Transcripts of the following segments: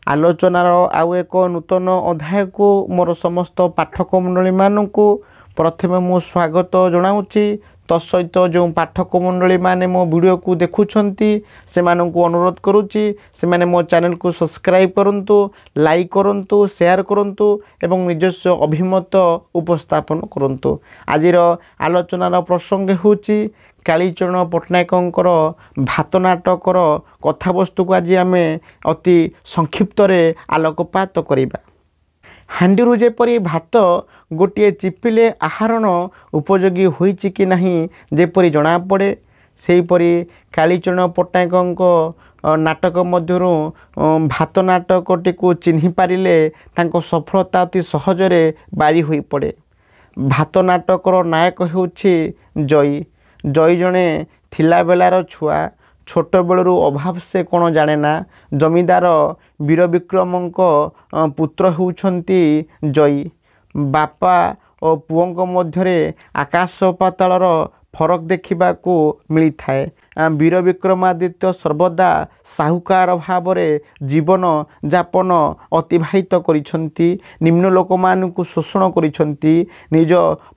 आलोचनार आउ एक नूतन अध्याय को मोर समस्त पाठक मंडली मानू प्रथमे मु स्वागत जनाऊँगी। तत्सहित जो पाठक मंडली माने मो वीडियो को देखुंती से अनुरोध करुच्ची से माने मो चैनल को सब्सक्राइब करंतु, लाइक करंतु, शेयर करंतु एवं निजस्व अभिमत उपस्थापन करंतु। आजिर आलोचनार प्रसंग होची कालीचरण पट्टनायकंकर भात नाटकर कथावस्तु को आज आम अति संक्षिप्त आलोकपात करिबा। हांडीरू जेपरी भात गोटे चिपिले आहरण उपयोगी होईची कि नहीं जेपरी जना पड़े सेहीपरि कालीचरण पट्टनायक नाटक मध्यरु भात नाटकटी को चिन्हि पारिले तांको सफलता अति सहजरे बारी होई पड़े। भात नाटकर नायक होउछि जयी। जयी जणे थिला बेलार छुआ, छोट बेलू अभाव से कौन जाने ना। जमीदार वीर विक्रमंक पुत्र होउछंती जयी। बापा और पुओं मध्यरे आकाश पातालर फरक देखा मिली थाए। वीर विक्रमादित्य सर्वदा साहुकार भाव जीवन जापन अतिवाहित करिछंती। निम्न लोक मानू शोषण करिछंती। निज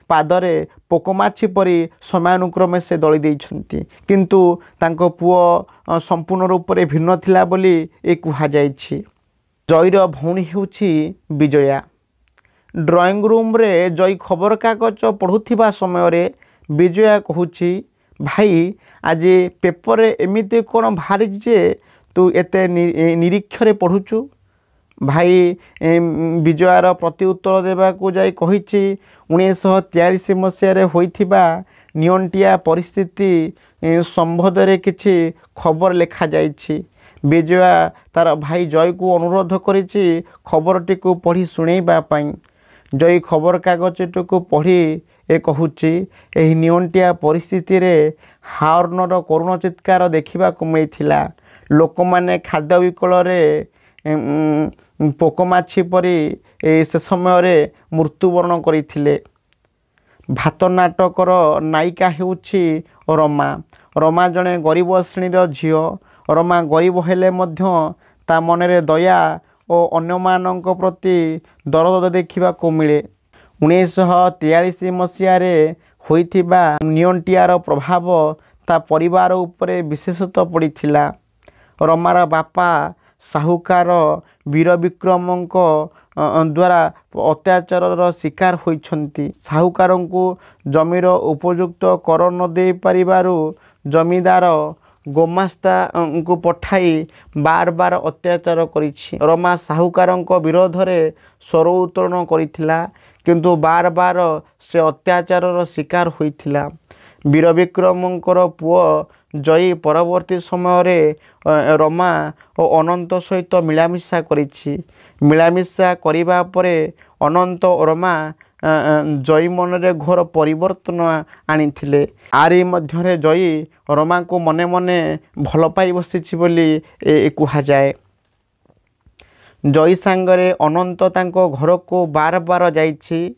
पादरे पोकमाछी परी समयानुक्रमे से दली देइछंती। किंतु तांको पुओ संपूर्ण रूप से भिन्न थिला बोली ए कुहा जाइछि। जयीर भौणी हेउछि विजया। ड्राइंग रूम रे जयी खबर कागज पढ़ुथिबा समय रे विजया कहूछि, भाई आज पेपर एमिति कौन बाहरी जे तू एते निरीक्षरे पढ़ुचु। भाई विजयार प्रति उत्तर देवाकू जाई कहिछि 1943 मसीह होइथिबा नियंटिया परिस्थिति संबंध किछि खबर लेखा जाइछि। विजया तार भाई जय को अनुरोध करिछि खबरटी को पढ़ी सुनेइबा पई। जय खबर कागजटी को पढ़ी ए कहूछि, एही नियंटिया परिस्थिति रे हार्नर करुण चित्कार देखा मिलता। लोक माने खाद्य विकल पोकमाछी परी से समय मृत्युवरण करथिले। भात नाटकर नायिका हेउछि रमा। रमा जणे गरीब श्रेणीर झियो। रमा गरीब हेले मध्य ता मनरे दया और अन्यमानक प्रति दरद देखा मिले। 1943 मसीह होइथिबा नियंटियार प्रभाव ता परिवार उपरे विशेषतः पड़िथिला। रमार बापा साहुकार वीर विक्रमंक द्वारा अत्याचार शिकार होइछंती। साहुकार को जमीर उपयुक्त कर न दे परिबारु जमीदार गोमास्ता को पठाई बार बार अत्याचार करिछि। रमा साहुकार विरोध में स्वर उत्तोलन करिथिला, किंतु बार बार से अत्याचार शिकार होइथिला। वीर विक्रमंकर पुओ जयी परवर्ती समय रमा और अनंत सहित मिलामिशा करिछि। मिलामिशा करिबा परे अनंत और रमा जयी मनरे घोर परिवर्तन आनिथिले। आरी मध्यरे जयी रमा को मने मने भल पाई बसिछि बोली कुहा जाए। जयी सांगरे अनंत तांको घर को बार बार जाइछि,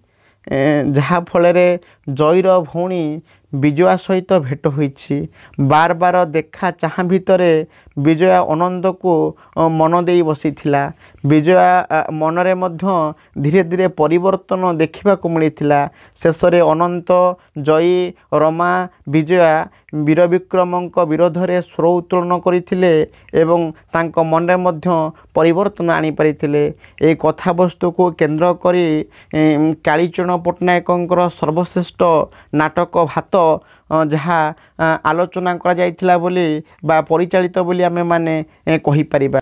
जहा फलरे जयीर भौणी विजया सहित भेट होइछि। बार बार देखा चाहा भितरे विजया अनंत को मन देई बसिथिला। विजया मनरे मध्य धीरे धीरे परिवर्तन देखा मिलता। शेष में अनंत जयी रमा विजया वीर विक्रमंक विरोध में स्वर उत्तोलन करथिले एवं तांको मनरे मध्य परिवर्तन आनी परिथिले। ए कथावस्तु को केंद्र करी कालीचरण पट्टनायकंकर सर्वश्रेष्ठ नाटक भात जहाँ आलोचना करा जाइथिला बोली बा परिचालित बोली आमे माने कहि परिबा।